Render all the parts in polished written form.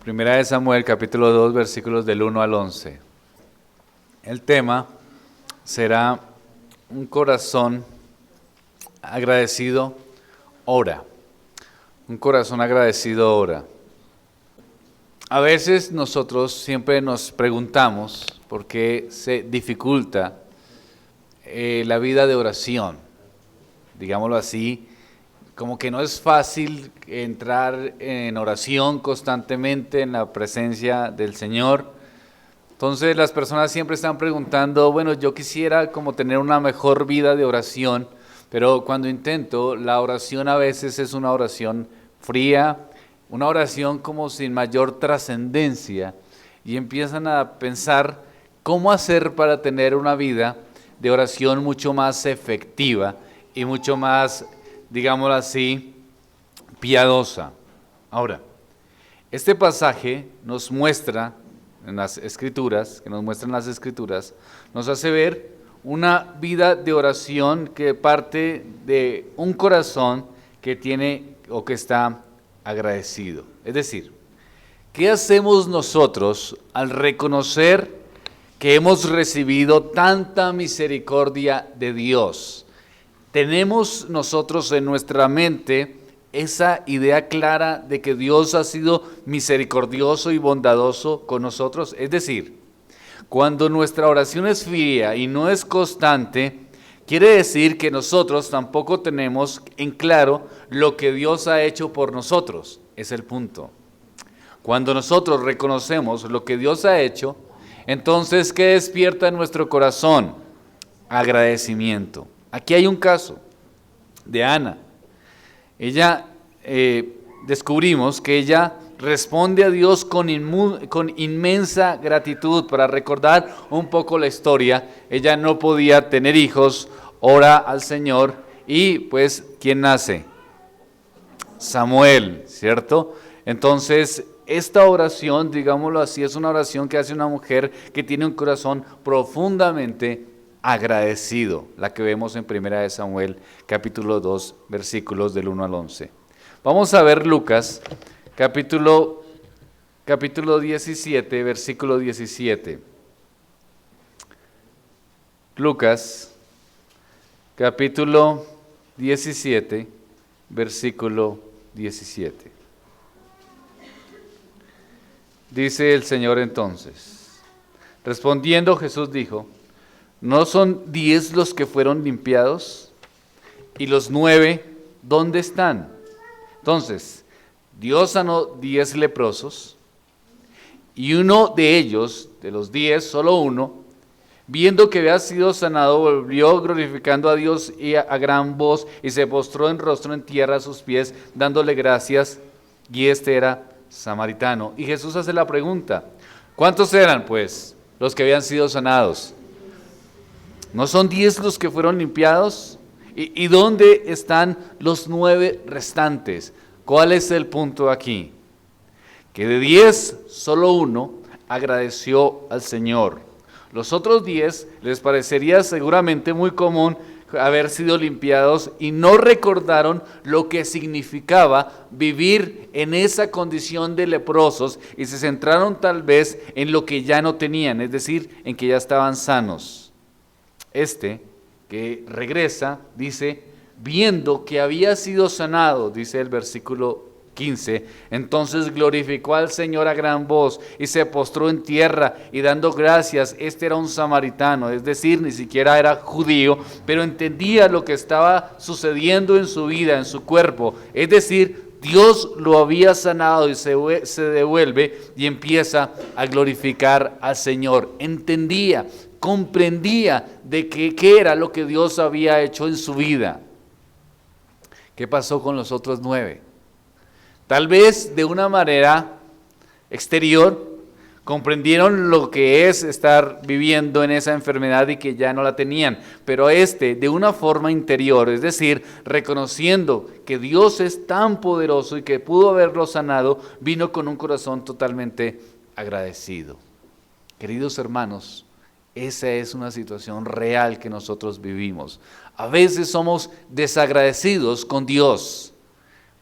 Primera de Samuel, capítulo 2, versículos del 1 al 11. El tema será un corazón agradecido ora. Un corazón agradecido ora. A veces nosotros siempre nos preguntamos por qué se dificulta la vida de oración. Digámoslo así, como que no es fácil entrar en oración constantemente en la presencia del Señor. Entonces las personas siempre están preguntando, bueno, yo quisiera como tener una mejor vida de oración, pero cuando intento, la oración a veces es una oración fría, una oración como sin mayor trascendencia, y empiezan a pensar cómo hacer para tener una vida de oración mucho más efectiva y mucho más, digámoslo así, piadosa. Ahora, este pasaje nos muestra en las Escrituras, nos hace ver una vida de oración que parte de un corazón que tiene o que está agradecido. Es decir, ¿qué hacemos nosotros al reconocer que hemos recibido tanta misericordia de Dios? Tenemos nosotros en nuestra mente esa idea clara de que Dios ha sido misericordioso y bondadoso con nosotros. Es decir, cuando nuestra oración es fría y no es constante, quiere decir que nosotros tampoco tenemos en claro lo que Dios ha hecho por nosotros. Es el punto. Cuando nosotros reconocemos lo que Dios ha hecho, entonces, ¿qué despierta en nuestro corazón? Agradecimiento. Aquí hay un caso de Ana. Ella, descubrimos que ella responde a Dios con inmensa gratitud. Para recordar un poco la historia, ella no podía tener hijos, ora al Señor y pues, ¿quién nace? Samuel, ¿cierto? Entonces, esta oración, digámoslo así, es una oración que hace una mujer que tiene un corazón profundamente agradecido, la que vemos en Primera de Samuel, capítulo 2, versículos del 1 al 11. Vamos a ver Lucas, capítulo 17, versículo 17. Lucas, capítulo 17, versículo 17. Dice el Señor entonces, respondiendo Jesús dijo, ¿no son 10 los que fueron limpiados? ¿Y los 9 dónde están? Entonces, Dios sanó 10 leprosos, y uno de ellos, de los 10, solo uno, viendo que había sido sanado, volvió glorificando a Dios y a gran voz, y se postró en rostro en tierra a sus pies, dándole gracias, y este era samaritano. Y Jesús hace la pregunta, ¿cuántos eran pues los que habían sido sanados? ¿No son 10 los que fueron limpiados? ¿Y dónde están los 9 restantes? ¿Cuál es el punto aquí? Que de 10, solo uno agradeció al Señor. Los otros 10 les parecería seguramente muy común haber sido limpiados y no recordaron lo que significaba vivir en esa condición de leprosos y se centraron tal vez en lo que ya no tenían, es decir, en que ya estaban sanos. Este que regresa dice, viendo que había sido sanado, dice el versículo 15, entonces glorificó al Señor a gran voz y se postró en tierra y dando gracias. Este era un samaritano, es decir, ni siquiera era judío, pero entendía lo que estaba sucediendo en su vida, en su cuerpo, es decir, Dios lo había sanado y se devuelve y empieza a glorificar al Señor. Entendía, comprendía de qué era lo que Dios había hecho en su vida. ¿Qué pasó con los otros 9? Tal vez de una manera exterior comprendieron lo que es estar viviendo en esa enfermedad y que ya no la tenían, pero de una forma interior, es decir, reconociendo que Dios es tan poderoso y que pudo haberlo sanado, vino con un corazón totalmente agradecido. Queridos hermanos, esa es una situación real que nosotros vivimos. A veces somos desagradecidos con Dios.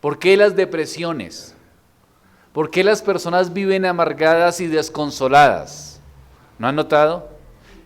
¿Por qué las depresiones? ¿Por qué las personas viven amargadas y desconsoladas? ¿No han notado?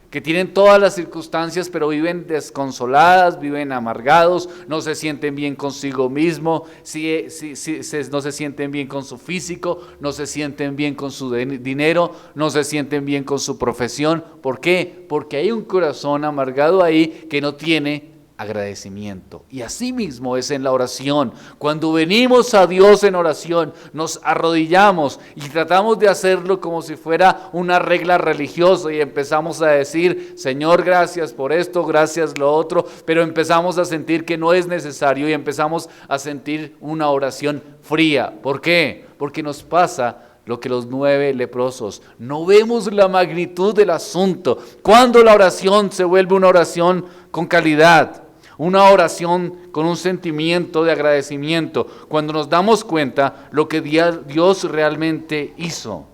Que tienen todas las circunstancias, pero viven desconsoladas, viven amargados, no se sienten bien consigo mismo, no se sienten bien con su físico, no se sienten bien con su dinero, no se sienten bien con su profesión. ¿Por qué? Porque hay un corazón amargado ahí que no tiene agradecimiento. Y así mismo es en la oración. Cuando venimos a Dios en oración, nos arrodillamos y tratamos de hacerlo como si fuera una regla religiosa y empezamos a decir, Señor, gracias por esto, gracias lo otro, pero empezamos a sentir que no es necesario y empezamos a sentir una oración fría. ¿Por qué? Porque nos pasa lo que los 9 leprosos. No vemos la magnitud del asunto. Cuando la oración se vuelve una oración con calidad, una oración con un sentimiento de agradecimiento, cuando nos damos cuenta lo que Dios realmente hizo.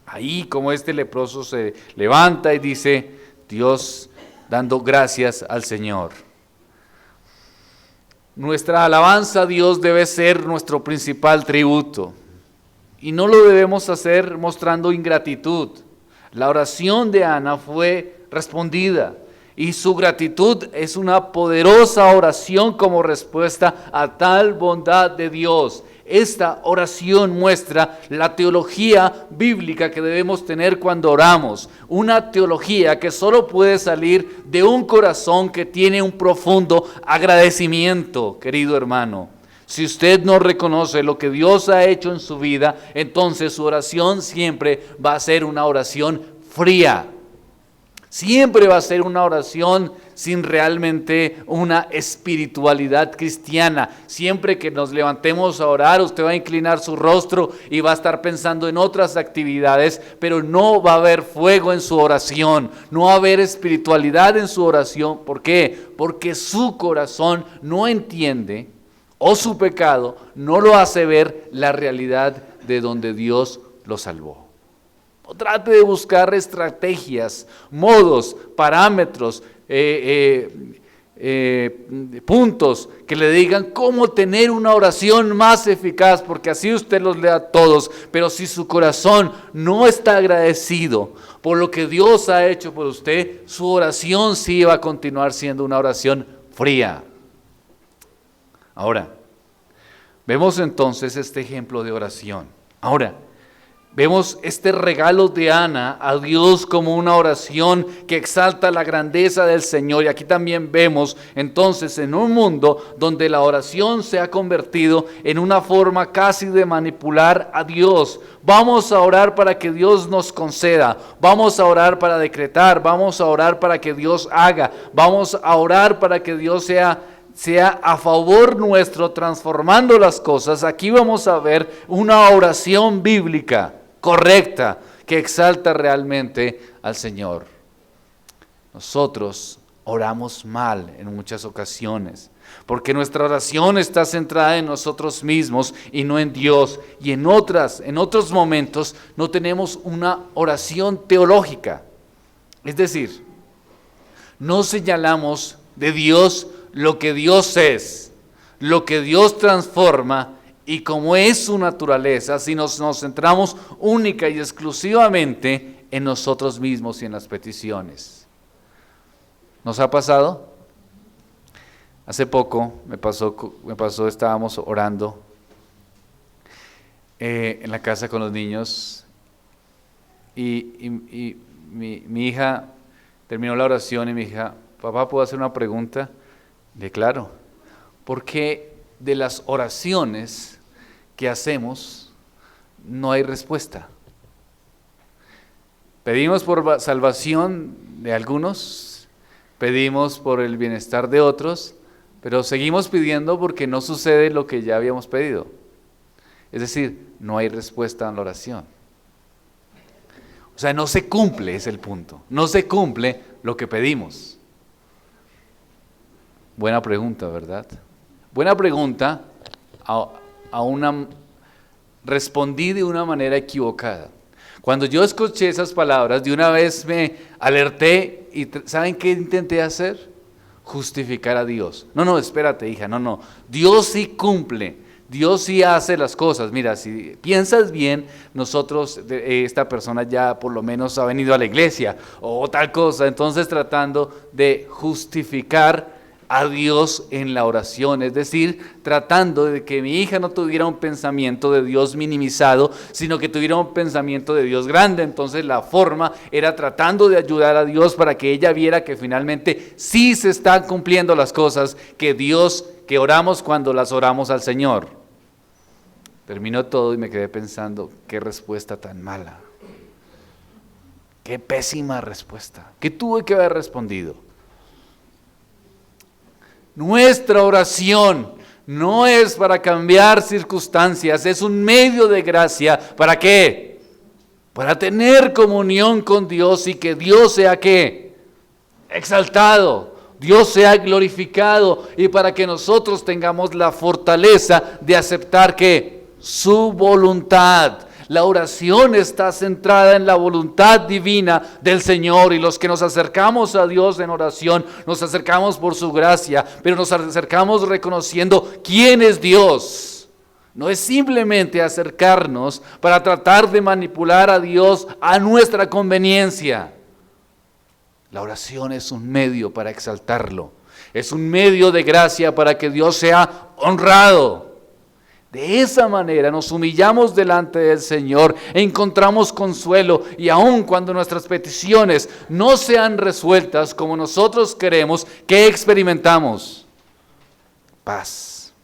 Ahí como este leproso se levanta y dice, Dios dando gracias al Señor. Nuestra alabanza a Dios debe ser nuestro principal tributo. Y no lo debemos hacer mostrando ingratitud. La oración de Ana fue respondida. Y su gratitud es una poderosa oración como respuesta a tal bondad de Dios. Esta oración muestra la teología bíblica que debemos tener cuando oramos. Una teología que solo puede salir de un corazón que tiene un profundo agradecimiento, querido hermano. Si usted no reconoce lo que Dios ha hecho en su vida, entonces su oración siempre va a ser una oración fría. Siempre va a ser una oración sin realmente una espiritualidad cristiana. Siempre que nos levantemos a orar, usted va a inclinar su rostro y va a estar pensando en otras actividades, pero no va a haber fuego en su oración, no va a haber espiritualidad en su oración. ¿Por qué? Porque su corazón no entiende, o su pecado no lo hace ver la realidad de donde Dios lo salvó. No trate de buscar estrategias, modos, parámetros, puntos que le digan cómo tener una oración más eficaz, porque así usted los lea todos, pero si su corazón no está agradecido por lo que Dios ha hecho por usted, su oración sí va a continuar siendo una oración fría. Ahora, vemos entonces este ejemplo de oración. Ahora, vemos este regalo de Ana a Dios como una oración que exalta la grandeza del Señor. Y aquí también vemos entonces en un mundo donde la oración se ha convertido en una forma casi de manipular a Dios. Vamos a orar para que Dios nos conceda, vamos a orar para decretar, vamos a orar para que Dios haga, vamos a orar para que Dios sea a favor nuestro, transformando las cosas. Aquí vamos a ver una oración bíblica correcta que exalta realmente al Señor. Nosotros oramos mal en muchas ocasiones, porque nuestra oración está centrada en nosotros mismos y no en Dios. Y en otros momentos no tenemos una oración teológica. Es decir, no señalamos de Dios lo que Dios es, lo que Dios transforma y cómo es su naturaleza, si nos centramos única y exclusivamente en nosotros mismos y en las peticiones. ¿Nos ha pasado? Hace poco me pasó, estábamos orando en la casa con los niños y mi hija terminó la oración y mi hija, papá, ¿puedo hacer una pregunta? Le claro, ¿por qué de las oraciones que hacemos no hay respuesta? Pedimos por salvación de algunos, pedimos por el bienestar de otros, pero seguimos pidiendo porque no sucede lo que ya habíamos pedido. Es decir, no hay respuesta en la oración. O sea, no se cumple, es el punto. No se cumple lo que pedimos. Buena pregunta, ¿verdad? Buena pregunta, respondí de una manera equivocada. Cuando yo escuché esas palabras, de una vez me alerté y ¿saben qué intenté hacer? Justificar a Dios. No, espérate, hija, no. Dios sí cumple. Dios sí hace las cosas. Mira, si piensas bien, nosotros, esta persona ya por lo menos ha venido a la iglesia o tal cosa, entonces tratando de justificar a Dios en la oración, es decir, tratando de que mi hija no tuviera un pensamiento de Dios minimizado, sino que tuviera un pensamiento de Dios grande. Entonces la forma era tratando de ayudar a Dios para que ella viera que finalmente sí se están cumpliendo las cosas que oramos cuando las oramos al Señor. Terminó todo y me quedé pensando, qué respuesta tan mala, qué pésima respuesta, ¿qué tuve que haber respondido? Nuestra oración no es para cambiar circunstancias, es un medio de gracia. ¿Para qué? Para tener comunión con Dios y que Dios sea ¿qué? Exaltado, Dios sea glorificado y para que nosotros tengamos la fortaleza de aceptar que su voluntad. La oración está centrada en la voluntad divina del Señor y los que nos acercamos a Dios en oración, nos acercamos por su gracia, pero nos acercamos reconociendo quién es Dios. No es simplemente acercarnos para tratar de manipular a Dios a nuestra conveniencia. La oración es un medio para exaltarlo, es un medio de gracia para que Dios sea honrado. De esa manera nos humillamos delante del Señor e encontramos consuelo y aun cuando nuestras peticiones no sean resueltas como nosotros queremos, ¿qué experimentamos? Paz,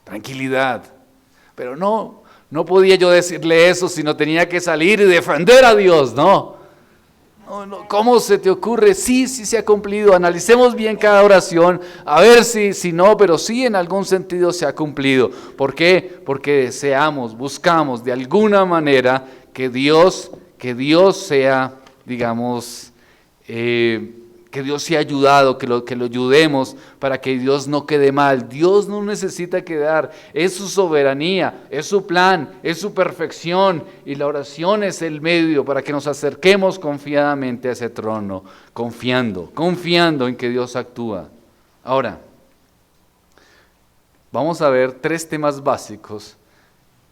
tranquilidad. Pero no podía yo decirle eso si no tenía que salir y defender a Dios, ¿no? No, ¿cómo se te ocurre? Sí se ha cumplido. Analicemos bien cada oración, a ver si no, pero sí en algún sentido se ha cumplido. ¿Por qué? Porque buscamos de alguna manera que Dios sea, digamos, que Dios sea ayudado, que lo ayudemos para que Dios no quede mal. Dios no necesita quedar, es su soberanía, es su plan, es su perfección y la oración es el medio para que nos acerquemos confiadamente a ese trono, confiando en que Dios actúa. Ahora, vamos a ver 3 temas básicos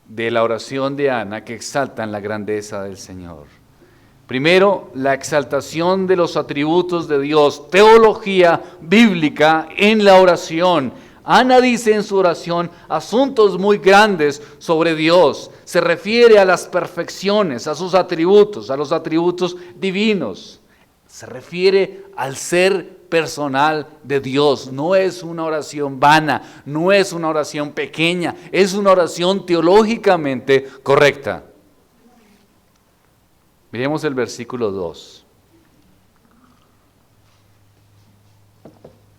de la oración de Ana que exaltan la grandeza del Señor. Primero, la exaltación de los atributos de Dios, teología bíblica en la oración. Ana dice en su oración asuntos muy grandes sobre Dios. Se refiere a las perfecciones, a sus atributos, a los atributos divinos. Se refiere al ser personal de Dios. No es una oración vana, no es una oración pequeña, es una oración teológicamente correcta. Miremos el versículo 2,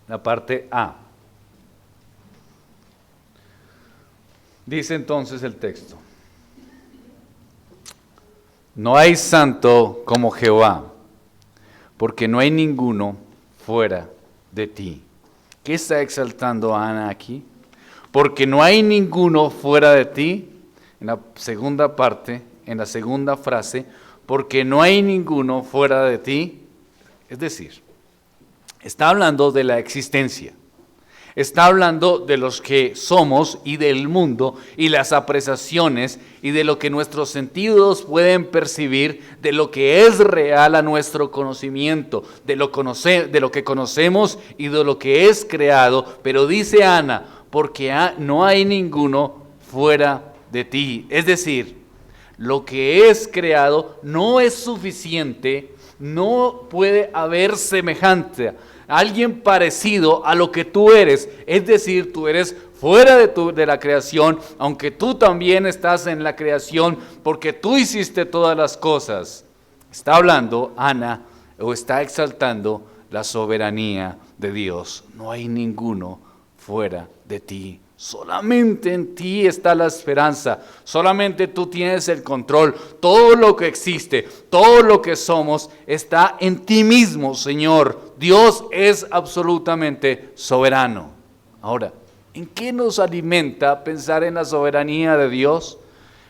la parte A. Dice entonces el texto: no hay santo como Jehová, porque no hay ninguno fuera de ti. ¿Qué está exaltando Ana aquí? Porque no hay ninguno fuera de ti. En la segunda parte, en la segunda frase, porque no hay ninguno fuera de ti, es decir, está hablando de la existencia, está hablando de los que somos y del mundo y las apreciaciones y de lo que nuestros sentidos pueden percibir, de lo que es real a nuestro conocimiento, de lo que conocemos y de lo que es creado, pero dice Ana, porque no hay ninguno fuera de ti, es decir, lo que es creado no es suficiente, no puede haber semejante, alguien parecido a lo que tú eres, es decir, tú eres fuera de la creación, aunque tú también estás en la creación, porque tú hiciste todas las cosas. Está hablando Ana, o está exaltando la soberanía de Dios. No hay ninguno fuera de ti. Solamente en ti está la esperanza, solamente tú tienes el control. Todo lo que existe, todo lo que somos está en ti mismo, Señor. Dios es absolutamente soberano. Ahora, ¿en qué nos alimenta pensar en la soberanía de Dios?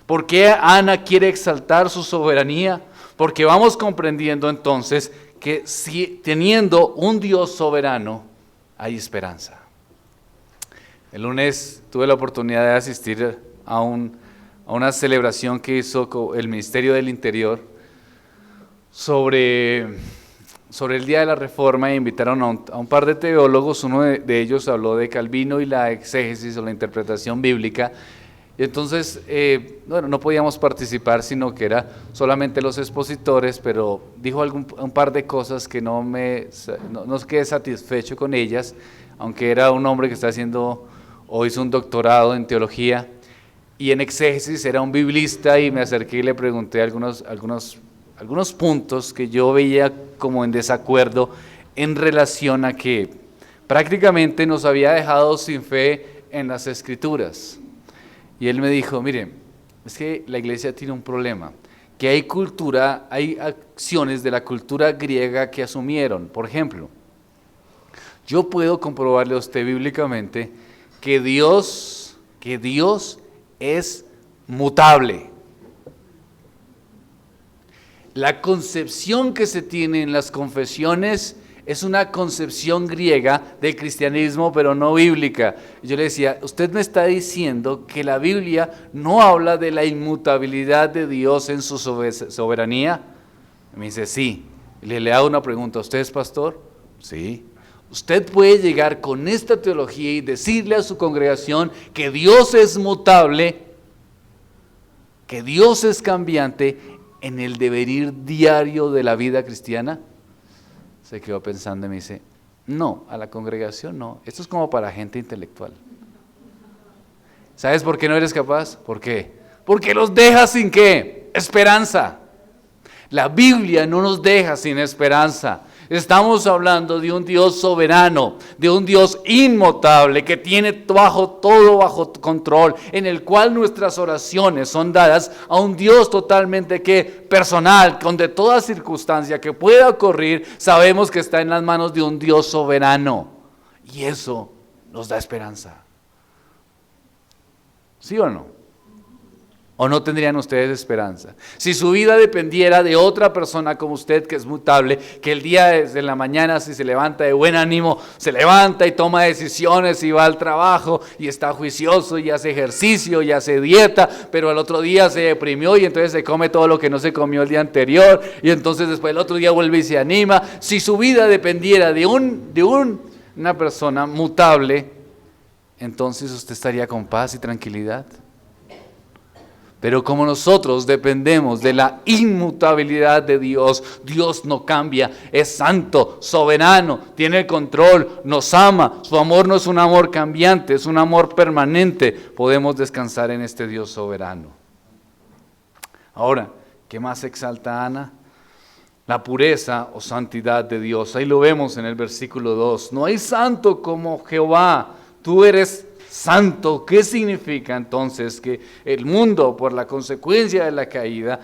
¿Por qué Ana quiere exaltar su soberanía? Porque vamos comprendiendo entonces que si teniendo un Dios soberano hay esperanza. El lunes tuve la oportunidad de asistir a una celebración que hizo el Ministerio del Interior sobre el Día de la Reforma, e invitaron a un par de teólogos. Uno de ellos habló de Calvino y la exégesis o la interpretación bíblica. Y entonces, no podíamos participar, sino que era solamente los expositores, pero dijo un par de cosas que no quedé satisfecho con ellas, aunque era un hombre que está haciendo o hizo un doctorado en teología y en exégesis, era un biblista, y me acerqué y le pregunté algunos puntos que yo veía como en desacuerdo en relación a que prácticamente nos había dejado sin fe en las Escrituras. Y él me dijo, mire, es que la iglesia tiene un problema, que hay acciones de la cultura griega que asumieron. Por ejemplo, yo puedo comprobarle a usted bíblicamente que Dios es mutable. La concepción que se tiene en las confesiones es una concepción griega del cristianismo, pero no bíblica. Yo le decía, usted me está diciendo que la Biblia no habla de la inmutabilidad de Dios en su soberanía. Me dice, sí. Le hago una pregunta, ¿usted es pastor? Sí. Usted puede llegar con esta teología y decirle a su congregación que Dios es mutable, que Dios es cambiante en el devenir diario de la vida cristiana. Se quedó pensando y me dice, no, a la congregación no, esto es como para gente intelectual. ¿Sabes por qué no eres capaz? ¿Por qué? Porque los dejas sin ¿qué? Esperanza. La Biblia no nos deja sin esperanza. Estamos hablando de un Dios soberano, de un Dios inmutable que tiene todo bajo control, en el cual nuestras oraciones son dadas a un Dios totalmente personal, donde toda circunstancia que pueda ocurrir, sabemos que está en las manos de un Dios soberano. Y eso nos da esperanza. ¿Sí o no? ¿O no tendrían ustedes esperanza? Si su vida dependiera de otra persona como usted, que es mutable, que el día desde la mañana, si se levanta de buen ánimo, se levanta y toma decisiones y va al trabajo y está juicioso y hace ejercicio y hace dieta, pero el otro día se deprimió y entonces se come todo lo que no se comió el día anterior, y entonces después el otro día vuelve y se anima. Si su vida dependiera de una persona mutable, entonces usted estaría con paz y tranquilidad. Pero como nosotros dependemos de la inmutabilidad de Dios, Dios no cambia, es santo, soberano, tiene el control, nos ama, su amor no es un amor cambiante, es un amor permanente. Podemos descansar en este Dios soberano. Ahora, ¿qué más exalta Ana? La pureza o santidad de Dios. Ahí lo vemos en el versículo 2. No hay santo como Jehová, tú eres santo. ¿Qué significa entonces? Que el mundo, por la consecuencia de la caída,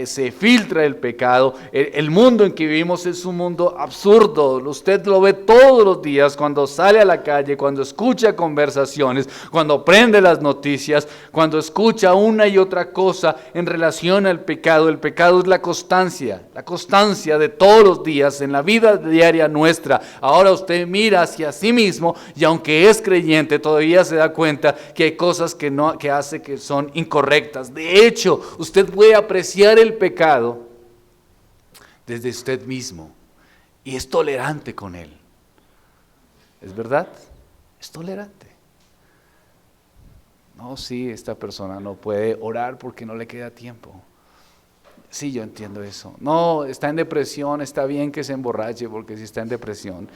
se filtra el pecado. El mundo en que vivimos es un mundo absurdo. Usted lo ve todos los días cuando sale a la calle, cuando escucha conversaciones, cuando prende las noticias, cuando escucha una y otra cosa en relación al pecado. El pecado es la constancia de todos los días en la vida diaria nuestra. Ahora usted mira hacia sí mismo y aunque es creyente, todavía se da cuenta que hay cosas que hace que son incorrectas. De hecho, usted puede apreciar el pecado desde usted mismo y es tolerante con él. ¿Es verdad? Es tolerante. No, sí, esta persona no puede orar porque no le queda tiempo. Sí, yo entiendo eso. No, está en depresión, está bien que se emborrache porque si está en depresión.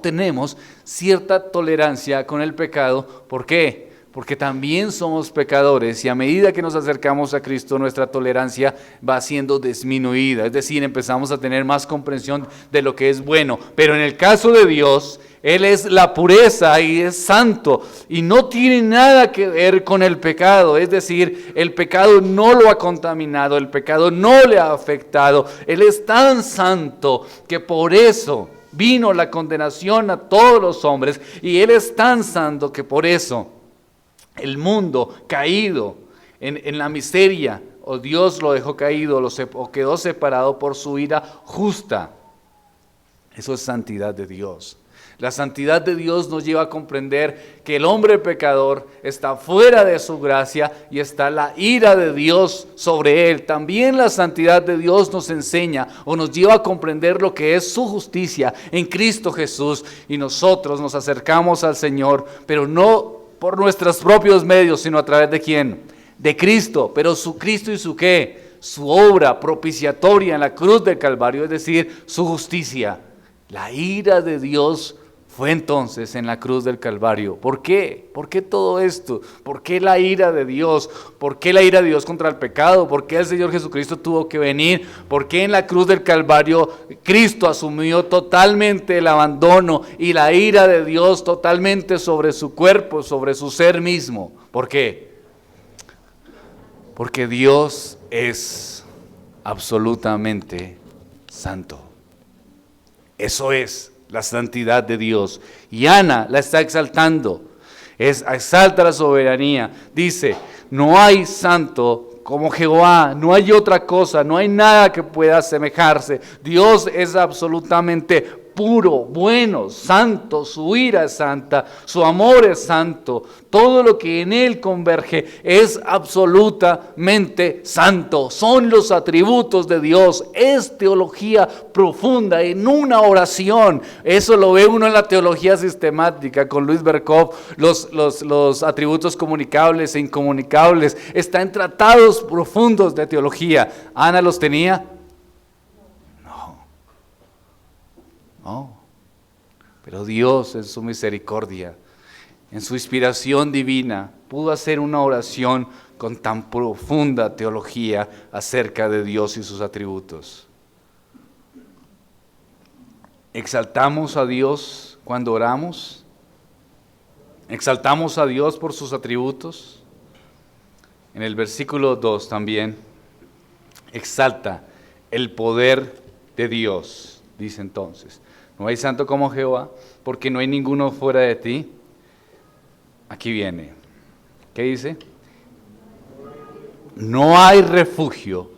Tenemos cierta tolerancia con el pecado. ¿Por qué? Porque también somos pecadores y a medida que nos acercamos a Cristo, nuestra tolerancia va siendo disminuida. Es decir, empezamos a tener más comprensión de lo que es bueno. Pero en el caso de Dios, Él es la pureza y es santo y no tiene nada que ver con el pecado. Es decir, el pecado no lo ha contaminado, el pecado no le ha afectado. Él es tan santo que por eso vino la condenación a todos los hombres, y Él es tan santo que por eso el mundo caído en la miseria, o Dios lo dejó caído, o quedó separado por su ira justa. Eso es santidad de Dios. La santidad de Dios nos lleva a comprender que el hombre pecador está fuera de su gracia y está la ira de Dios sobre él. También la santidad de Dios nos enseña o nos lleva a comprender lo que es su justicia en Cristo Jesús. Y nosotros nos acercamos al Señor, pero no por nuestros propios medios, sino a través de ¿quién? De Cristo. Pero su Cristo y su ¿qué? Su obra propiciatoria en la cruz del Calvario, es decir, su justicia. La ira de Dios fue entonces en la cruz del Calvario. ¿Por qué? ¿Por qué todo esto? ¿Por qué la ira de Dios? ¿Por qué la ira de Dios contra el pecado? ¿Por qué el Señor Jesucristo tuvo que venir? ¿Por qué en la cruz del Calvario Cristo asumió totalmente el abandono y la ira de Dios totalmente sobre su cuerpo, sobre su ser mismo? ¿Por qué? Porque Dios es absolutamente santo. Eso es la santidad de Dios. Y Ana la está exaltando. Exalta la soberanía. Dice, no hay santo como Jehová, no hay otra cosa, no hay nada que pueda asemejarse. Dios es absolutamente puro, bueno, santo, su ira es santa, su amor es santo, todo lo que en Él converge es absolutamente santo, son los atributos de Dios, es teología profunda en una oración. Eso lo ve uno en la teología sistemática con Luis Berkov, los atributos comunicables e incomunicables, está en tratados profundos de teología. ¿Ana los tenía? No, pero Dios en su misericordia, en su inspiración divina, pudo hacer una oración con tan profunda teología acerca de Dios y sus atributos. ¿Exaltamos a Dios cuando oramos? ¿Exaltamos a Dios por sus atributos? En el versículo 2 también exalta el poder de Dios, dice entonces. No hay santo como Jehová, porque no hay ninguno fuera de ti. Aquí viene. ¿Qué dice? No hay refugio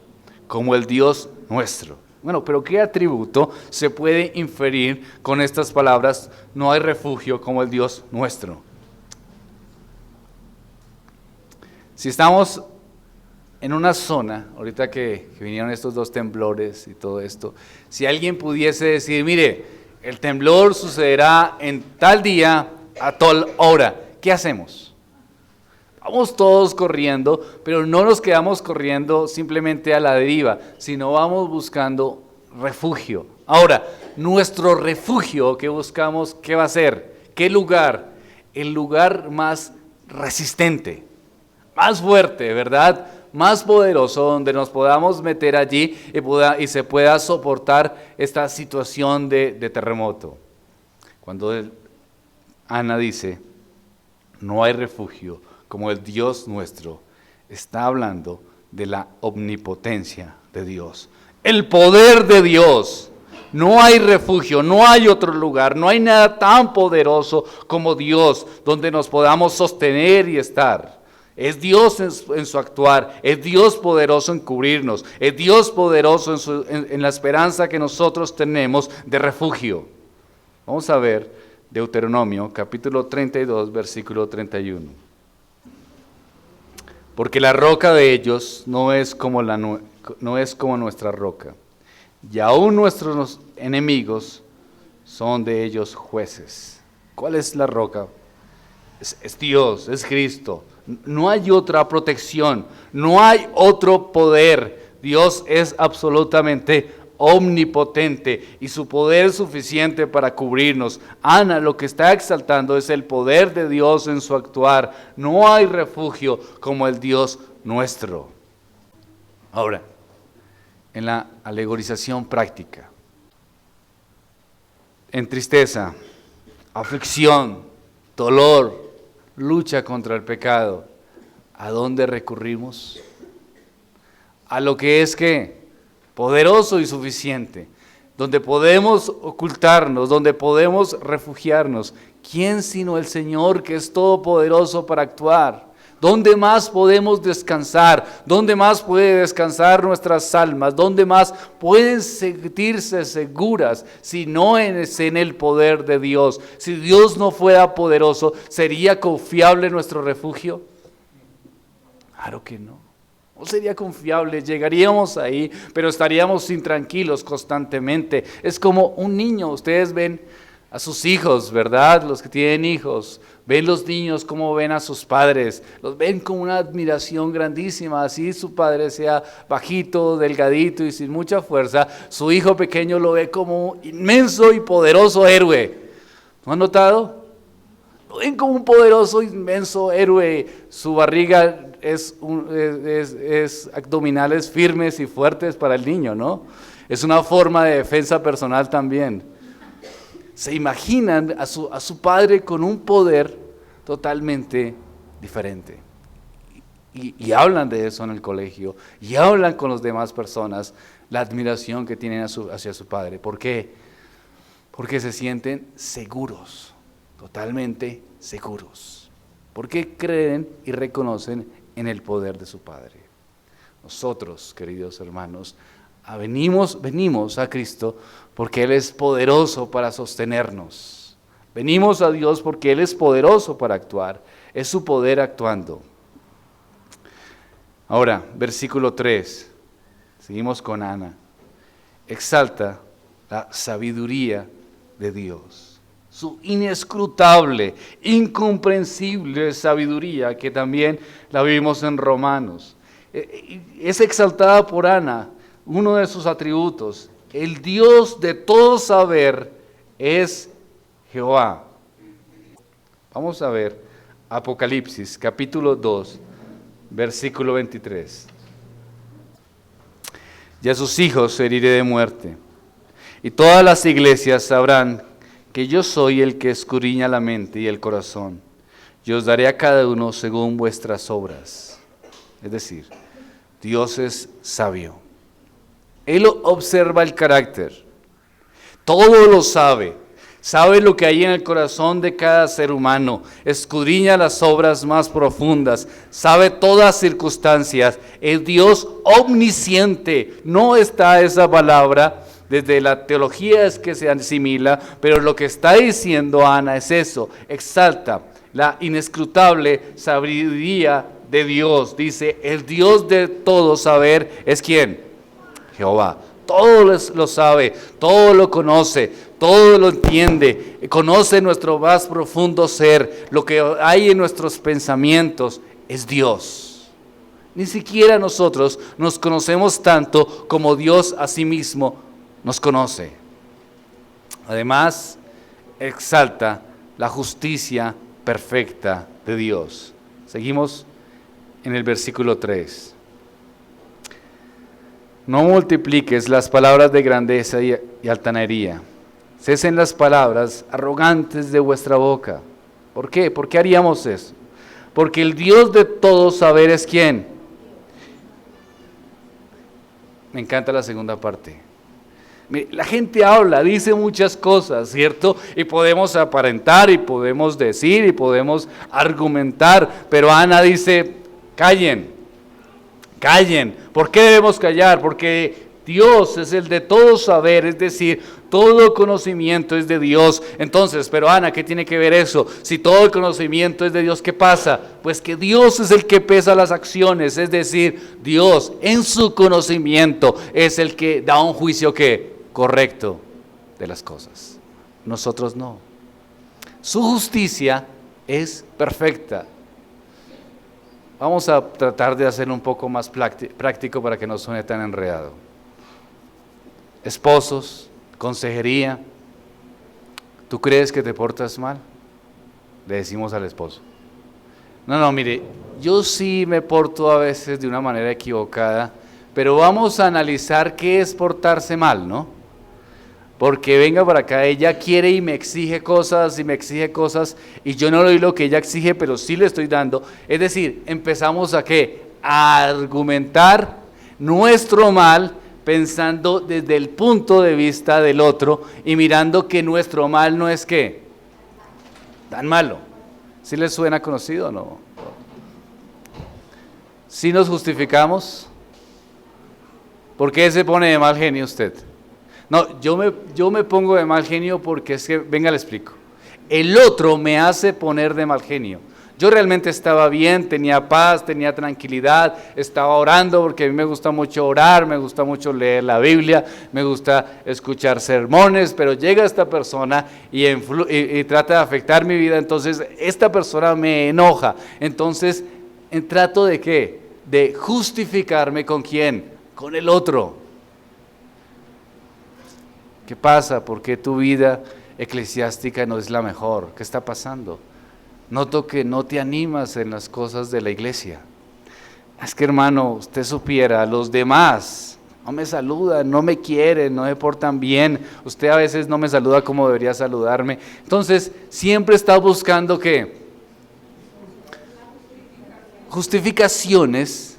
como el Dios nuestro. Bueno, pero ¿qué atributo se puede inferir con estas palabras? No hay refugio como el Dios nuestro. Si estamos en una zona, ahorita que vinieron estos dos temblores y todo esto, si alguien pudiese decir, mire, el temblor sucederá en tal día, a tal hora, ¿qué hacemos? Vamos todos corriendo, pero no nos quedamos corriendo simplemente a la deriva, sino vamos buscando refugio. Ahora, nuestro refugio que buscamos, ¿qué va a ser? ¿Qué lugar? El lugar más resistente, más fuerte, ¿verdad? Más poderoso, donde nos podamos meter allí y se pueda soportar esta situación de terremoto. Cuando Ana dice, no hay refugio como el Dios nuestro, está hablando de la omnipotencia de Dios, el poder de Dios. No hay refugio, no hay otro lugar, no hay nada tan poderoso como Dios donde nos podamos sostener y estar. Es Dios en su actuar, es Dios poderoso en cubrirnos, es Dios poderoso en la esperanza que nosotros tenemos de refugio. Vamos a ver Deuteronomio capítulo 32, versículo 31. Porque la roca de ellos no es como nuestra roca, y aún nuestros enemigos son de ellos jueces. ¿Cuál es la roca? Es Dios, es Cristo. No hay otra protección, no hay otro poder. Dios es absolutamente omnipotente y su poder es suficiente para cubrirnos. Ana lo que está exaltando es el poder de Dios en su actuar. No hay refugio como el Dios nuestro. Ahora, en la alegorización práctica, en tristeza, aflicción, dolor, lucha contra el pecado, ¿a dónde recurrimos? A lo que es ¿qué? Poderoso y suficiente, donde podemos ocultarnos, donde podemos refugiarnos. ¿Quién sino el Señor que es todopoderoso para actuar? ¿Dónde más podemos descansar? ¿Dónde más puede descansar nuestras almas? ¿Dónde más pueden sentirse seguras si no es en el poder de Dios? Si Dios no fuera poderoso, ¿sería confiable nuestro refugio? Claro que no. No sería confiable, llegaríamos ahí, pero estaríamos intranquilos constantemente. Es como un niño, ustedes ven a sus hijos, ¿verdad? Los que tienen hijos, ven los niños como ven a sus padres, los ven con una admiración grandísima, así su padre sea bajito, delgadito y sin mucha fuerza, su hijo pequeño lo ve como un inmenso y poderoso héroe. ¿No han notado? Lo ven como un poderoso, inmenso héroe, su barriga es abdominales firmes y fuertes para el niño, ¿no? Es una forma de defensa personal también. Se imaginan a su padre con un poder totalmente diferente. Y hablan de eso en el colegio, y hablan con las demás personas, la admiración que tienen hacia su padre. ¿Por qué? Porque se sienten seguros, totalmente seguros. Porque creen y reconocen en el poder de su Padre. Nosotros, queridos hermanos, venimos a Cristo porque Él es poderoso para sostenernos. Venimos a Dios porque Él es poderoso para actuar. Es su poder actuando. Ahora, versículo 3. Seguimos con Ana. Exalta la sabiduría de Dios. Su inescrutable, incomprensible sabiduría, que también la vimos en Romanos. Es exaltada por Ana, uno de sus atributos. El Dios de todo saber es Jehová. Vamos a ver Apocalipsis, capítulo 2, versículo 23. Y a sus hijos heriré de muerte, y todas las iglesias sabrán que yo soy el que escudriña la mente y el corazón. Yo os daré a cada uno según vuestras obras. Es decir, Dios es sabio. Él observa el carácter. Todo lo sabe. Sabe lo que hay en el corazón de cada ser humano. Escudriña las obras más profundas. Sabe todas circunstancias. Es Dios omnisciente. No está esa palabra. Desde la teología es que se asimila, pero lo que está diciendo Ana es eso, exalta la inescrutable sabiduría de Dios. Dice, el Dios de todo saber es ¿quién? Jehová. Todo lo sabe, todo lo conoce, todo lo entiende, conoce nuestro más profundo ser, lo que hay en nuestros pensamientos es Dios. Ni siquiera nosotros nos conocemos tanto como Dios a sí mismo nos conoce. Además, exalta la justicia perfecta de Dios. Seguimos en el versículo 3. No multipliques las palabras de grandeza y altanería. Cesen las palabras arrogantes de vuestra boca. ¿Por qué? ¿Por qué haríamos eso? Porque el Dios de todo saber es ¿quién? Me encanta la segunda parte. La gente habla, dice muchas cosas, ¿cierto? Y podemos aparentar y podemos decir y podemos argumentar, pero Ana dice, callen. ¿Por qué debemos callar? Porque Dios es el de todo saber, es decir, todo conocimiento es de Dios. Entonces, pero Ana, ¿qué tiene que ver eso? Si todo el conocimiento es de Dios, ¿qué pasa? Pues que Dios es el que pesa las acciones, es decir, Dios en su conocimiento es el que da un juicio que correcto de las cosas. Nosotros no. Su justicia es perfecta. Vamos a tratar de hacerlo un poco más práctico para que no suene tan enredado. Esposos, consejería, ¿tú crees que te portas mal? Le decimos al esposo. No, mire, yo sí me porto a veces de una manera equivocada, pero vamos a analizar qué es portarse mal, ¿no? Porque venga para acá, ella quiere y me exige cosas y yo no le doy lo que ella exige, pero sí le estoy dando. Es decir, empezamos a ¿qué? A argumentar nuestro mal pensando desde el punto de vista del otro y mirando que nuestro mal no es ¿qué? Tan malo. ¿Sí les suena conocido o no? ¿Sí nos justificamos? ¿Por qué se pone de mal genio usted? No, yo me pongo de mal genio porque es que, venga, le explico. El otro me hace poner de mal genio. Yo realmente estaba bien, tenía paz, tenía tranquilidad, estaba orando porque a mí me gusta mucho orar, me gusta mucho leer la Biblia, me gusta escuchar sermones, pero llega esta persona y trata de afectar mi vida, entonces esta persona me enoja. Entonces, ¿trato de qué? De justificarme ¿con quién? Con el otro. ¿Qué pasa? ¿Por qué tu vida eclesiástica no es la mejor? ¿Qué está pasando? Noto que no te animas en las cosas de la iglesia. Es que, hermano, usted supiera, los demás no me saludan, no me quieren, no me portan bien. Usted a veces no me saluda como debería saludarme. Entonces, siempre está buscando ¿qué? Justificaciones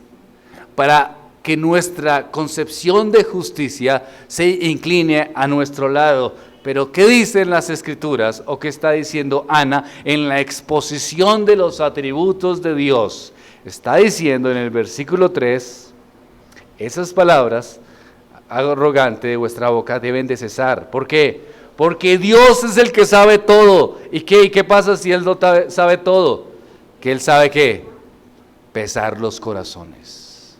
para que nuestra concepción de justicia se incline a nuestro lado. Pero ¿qué dicen las Escrituras o qué está diciendo Ana en la exposición de los atributos de Dios? Está diciendo en el versículo 3, esas palabras, arrogante de vuestra boca, deben de cesar. ¿Por qué? Porque Dios es el que sabe todo. ¿Y qué pasa si Él no sabe todo? Que Él sabe ¿qué? Pesar los corazones.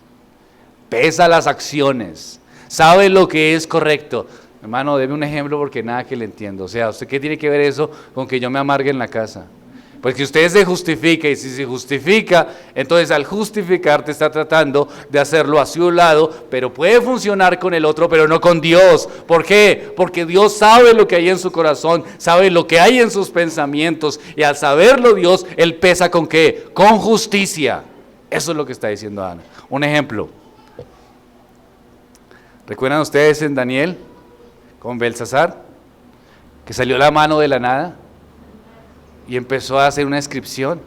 Pesa las acciones. Sabe lo que es correcto. Hermano, deme un ejemplo porque nada que le entiendo. O sea, ¿usted qué tiene que ver eso con que yo me amargue en la casa? Pues que usted se justifica, y si se justifica, entonces al justificarte está tratando de hacerlo hacia un lado, pero puede funcionar con el otro, pero no con Dios. ¿Por qué? Porque Dios sabe lo que hay en su corazón, sabe lo que hay en sus pensamientos, y al saberlo Dios, Él pesa ¿con qué? Con justicia. Eso es lo que está diciendo Ana. Un ejemplo. ¿Recuerdan ustedes en Daniel? Con Belsasar, que salió la mano de la nada y empezó a hacer una inscripción,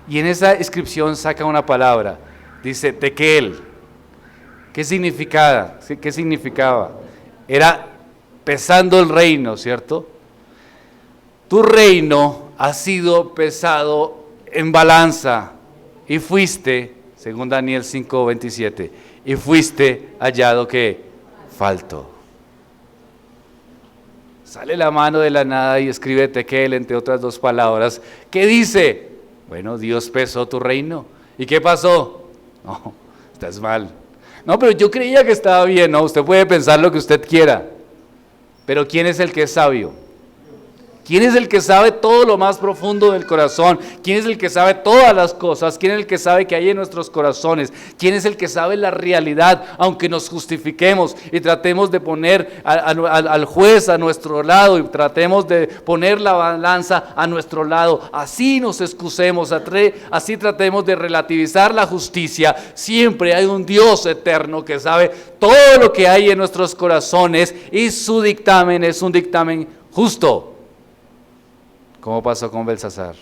y en esa inscripción saca una palabra, dice Tekel. ¿Qué significaba? Era pesando el reino, ¿cierto? Tu reino ha sido pesado en balanza y fuiste, según Daniel 5:27, y fuiste hallado que falto. Sale la mano de la nada y escribe Tekel, entre otras dos palabras. ¿Qué dice? Bueno, Dios pesó tu reino. ¿Y qué pasó? No, estás mal. No, pero yo creía que estaba bien. No, usted puede pensar lo que usted quiera. Pero ¿quién es el que es sabio? ¿Quién es el que sabe todo lo más profundo del corazón? ¿Quién es el que sabe todas las cosas? ¿Quién es el que sabe que hay en nuestros corazones? ¿Quién es el que sabe la realidad? Aunque nos justifiquemos y tratemos de poner al juez a nuestro lado y tratemos de poner la balanza a nuestro lado, así nos excusemos, así tratemos de relativizar la justicia. Siempre hay un Dios eterno que sabe todo lo que hay en nuestros corazones, y su dictamen es un dictamen justo. ¿Cómo pasó con Belsasar?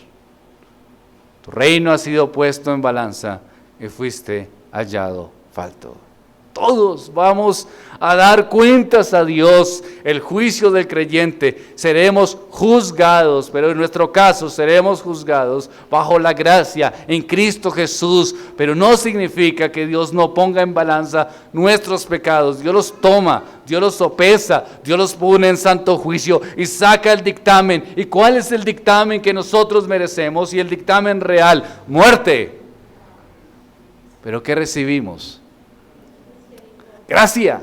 Tu reino ha sido puesto en balanza y fuiste hallado falto. Todos vamos a dar cuentas a Dios. El juicio del creyente, seremos juzgados, pero en nuestro caso seremos juzgados bajo la gracia en Cristo Jesús. Pero no significa que Dios no ponga en balanza nuestros pecados. Dios los toma, Dios los sopesa, Dios los pone en santo juicio y saca el dictamen. ¿Y cuál es el dictamen que nosotros merecemos? Y el dictamen real: muerte. ¿Pero qué recibimos? Gracia.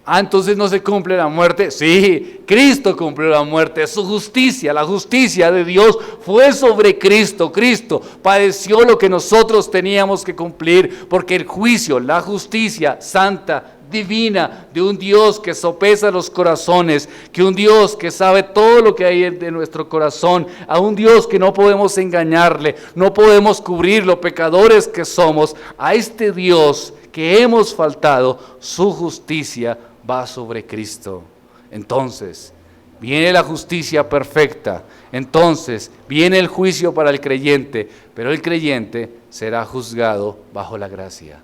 Entonces no se cumple la muerte. Sí, Cristo cumplió la muerte, su justicia, la justicia de Dios fue sobre Cristo. Cristo padeció lo que nosotros teníamos que cumplir, porque el juicio, la justicia santa, divina, de un Dios que sopesa los corazones, que un Dios que sabe todo lo que hay de nuestro corazón, a un Dios que no podemos engañarle, no podemos cubrirlo, pecadores que somos, a este Dios que hemos faltado, su justicia va sobre Cristo. Entonces viene la justicia perfecta, entonces viene el juicio para el creyente, pero el creyente será juzgado bajo la gracia.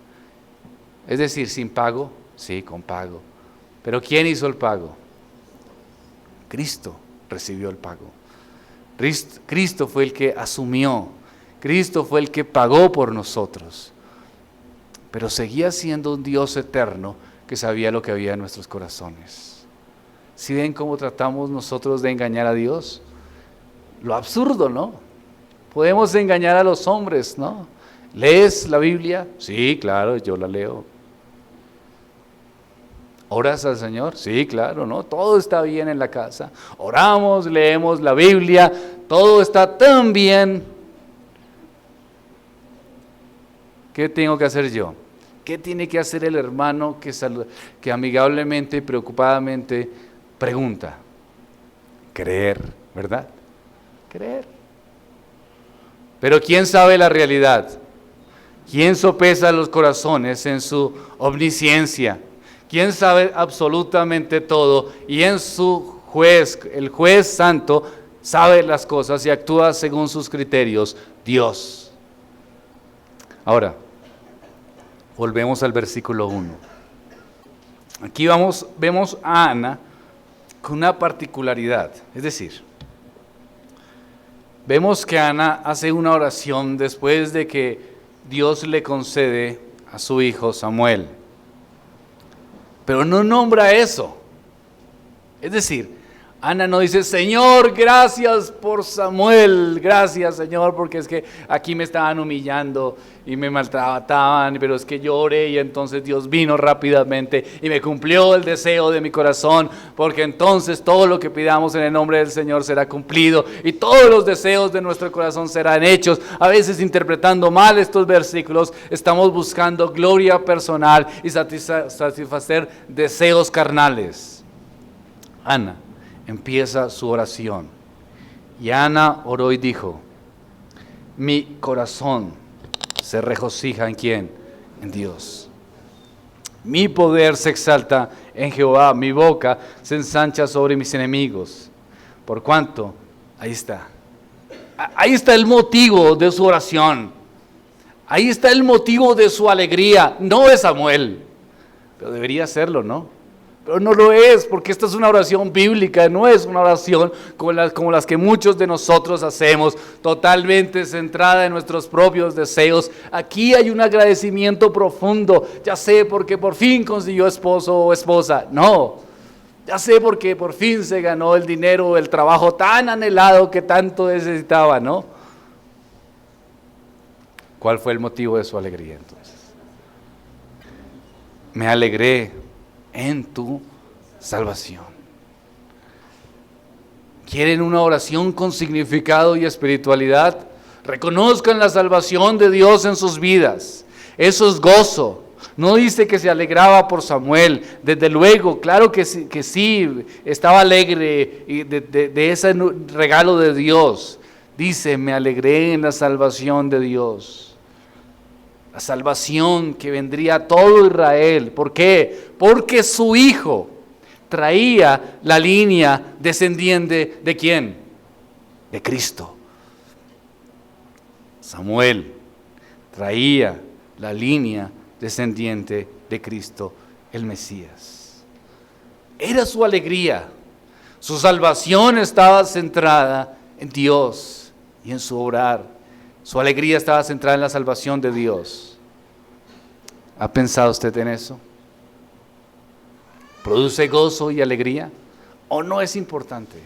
Es decir, sin pago. Sí, con pago. Pero ¿quién hizo el pago? Cristo recibió el pago. Cristo fue el que asumió. Cristo fue el que pagó por nosotros. pero seguía siendo un Dios eterno que sabía lo que había en nuestros corazones. ¿Sí ven cómo tratamos nosotros de engañar a Dios? Lo absurdo, ¿no? Podemos engañar a los hombres, ¿no? ¿Lees la Biblia? Sí, claro, yo la leo. ¿Oras al Señor? Sí, claro, ¿no? Todo está bien en la casa. Oramos, leemos la Biblia, todo está tan bien. ¿Qué tengo que hacer yo? ¿Qué tiene que hacer el hermano que amigablemente y preocupadamente pregunta? Creer, ¿verdad? Creer. Pero ¿quién sabe la realidad? ¿Quién sopesa los corazones en su omnisciencia? ¿Quién sabe absolutamente todo? Y en su juez, el juez santo, sabe las cosas y actúa según sus criterios, Dios. Ahora, volvemos al versículo 1. Aquí vemos a Ana con una particularidad, es decir, vemos que Ana hace una oración después de que Dios le concede a su hijo Samuel, pero no nombra eso. Es decir, Ana no dice, Señor, gracias por Samuel, gracias Señor, porque es que aquí me estaban humillando y me maltrataban, pero es que yo oré y entonces Dios vino rápidamente y me cumplió el deseo de mi corazón, porque entonces todo lo que pidamos en el nombre del Señor será cumplido y todos los deseos de nuestro corazón serán hechos. A veces interpretando mal estos versículos, estamos buscando gloria personal y satisfacer deseos carnales. Ana empieza su oración. Y Ana oró y dijo, mi corazón se regocija ¿en quién? En Dios. Mi poder se exalta en Jehová, mi boca se ensancha sobre mis enemigos. Por cuanto, ahí está el motivo de su oración. Ahí está el motivo de su alegría. No es Samuel, pero debería serlo, ¿no? Pero no lo es, porque esta es una oración bíblica, no es una oración como las que muchos de nosotros hacemos, totalmente centrada en nuestros propios deseos. Aquí hay un agradecimiento profundo, ya sé porque por fin consiguió esposo o esposa, no, ya sé porque por fin se ganó el dinero, el trabajo tan anhelado que tanto necesitaba, ¿no? ¿Cuál fue el motivo de su alegría entonces? Me alegré en tu salvación. ¿Quieren una oración con significado y espiritualidad? Reconozcan la salvación de Dios en sus vidas. Eso es gozo. No dice que se alegraba por Samuel. Desde luego, claro que sí, estaba alegre de ese regalo de Dios. Dice, me alegré en la salvación de Dios. La salvación que vendría a todo Israel. ¿Por qué? Porque su hijo traía la línea descendiente ¿de quién? De Cristo. Samuel traía la línea descendiente de Cristo, el Mesías. Era su alegría. Su salvación estaba centrada en Dios y en su obrar. Su alegría estaba centrada en la salvación de Dios. ¿Ha pensado usted en eso? ¿Produce gozo y alegría? ¿O no es importante?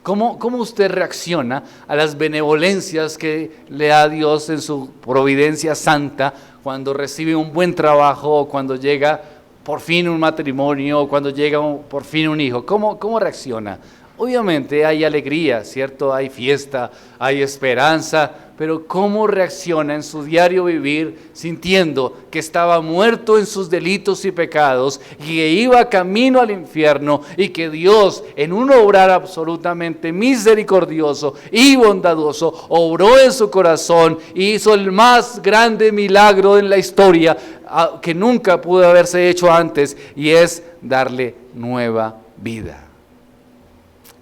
¿Cómo usted reacciona a las benevolencias que le da Dios en su providencia santa cuando recibe un buen trabajo, o cuando llega por fin un matrimonio, o cuando llega por fin un hijo? ¿Cómo reacciona? Obviamente hay alegría, ¿cierto? Hay fiesta, hay esperanza, pero ¿cómo reacciona en su diario vivir sintiendo que estaba muerto en sus delitos y pecados y que iba camino al infierno y que Dios, en un obrar absolutamente misericordioso y bondadoso, obró en su corazón y hizo el más grande milagro en la historia que nunca pudo haberse hecho antes, y es darle nueva vida?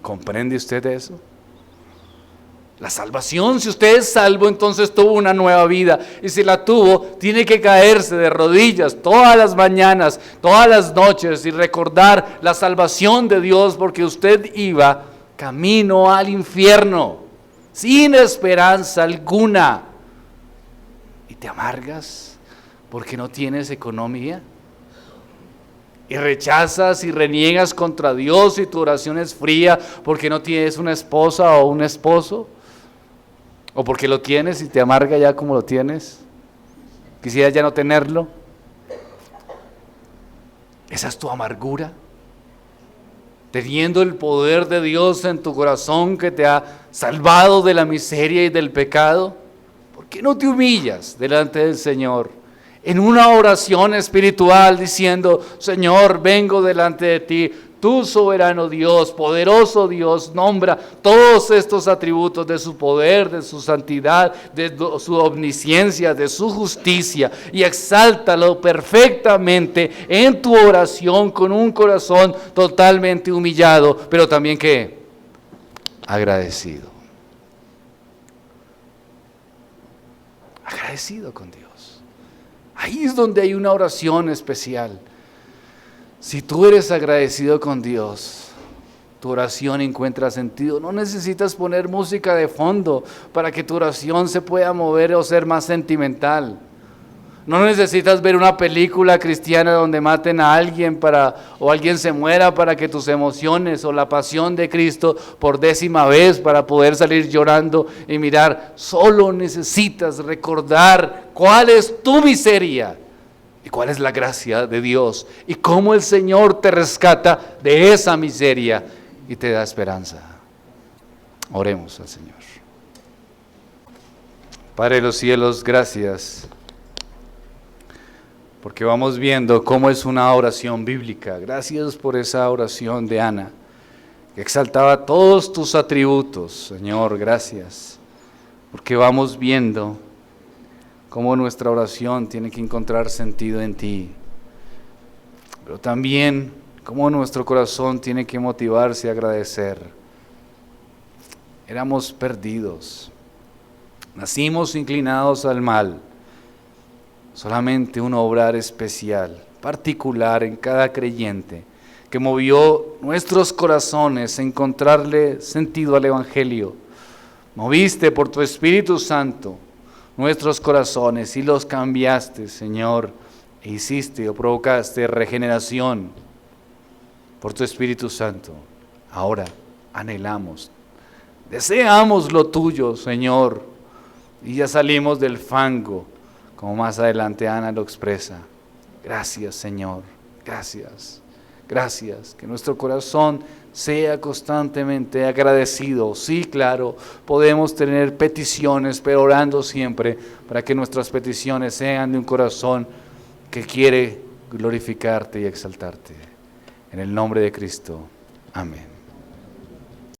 ¿Comprende usted eso? La salvación, si usted es salvo, entonces tuvo una nueva vida. Y si la tuvo, tiene que caerse de rodillas todas las mañanas, todas las noches y recordar la salvación de Dios, porque usted iba camino al infierno, sin esperanza alguna. Y te amargas porque no tienes economía. Y rechazas y reniegas contra Dios y tu oración es fría porque no tienes una esposa o un esposo. O porque lo tienes y te amarga ya como lo tienes. Quisieras ya no tenerlo. Esa es tu amargura. Teniendo el poder de Dios en tu corazón que te ha salvado de la miseria y del pecado. ¿Por qué no te humillas delante del Señor en una oración espiritual diciendo: Señor, vengo delante de ti, tú soberano Dios, poderoso Dios, nombra todos estos atributos de su poder, de su santidad, de su omnisciencia, de su justicia, y exáltalo perfectamente en tu oración con un corazón totalmente humillado, pero también ¿qué? Agradecido. Agradecido con Dios. Ahí es donde hay una oración especial. Si tú eres agradecido con Dios, tu oración encuentra sentido. No necesitas poner música de fondo para que tu oración se pueda mover o ser más sentimental. No necesitas ver una película cristiana donde maten a alguien o alguien se muera para que tus emociones o la pasión de Cristo por 10ª vez para poder salir llorando y mirar. Solo necesitas recordar cuál es tu miseria y cuál es la gracia de Dios y cómo el Señor te rescata de esa miseria y te da esperanza. Oremos al Señor. Padre de los cielos, gracias, porque vamos viendo cómo es una oración bíblica. Gracias por esa oración de Ana, que exaltaba todos tus atributos. Señor, gracias, porque vamos viendo cómo nuestra oración tiene que encontrar sentido en ti, pero también cómo nuestro corazón tiene que motivarse a agradecer. Éramos perdidos, nacimos inclinados al mal. Solamente un obrar especial, particular en cada creyente, que movió nuestros corazones a encontrarle sentido al Evangelio. Moviste por tu Espíritu Santo nuestros corazones y los cambiaste, Señor, e hiciste o provocaste regeneración por tu Espíritu Santo. Ahora anhelamos, deseamos lo tuyo, Señor, y ya salimos del fango, como más adelante Ana lo expresa. Gracias, Señor, gracias, gracias. Que nuestro corazón sea constantemente agradecido. Sí, claro, podemos tener peticiones, pero orando siempre para que nuestras peticiones sean de un corazón que quiere glorificarte y exaltarte. En el nombre de Cristo, amén.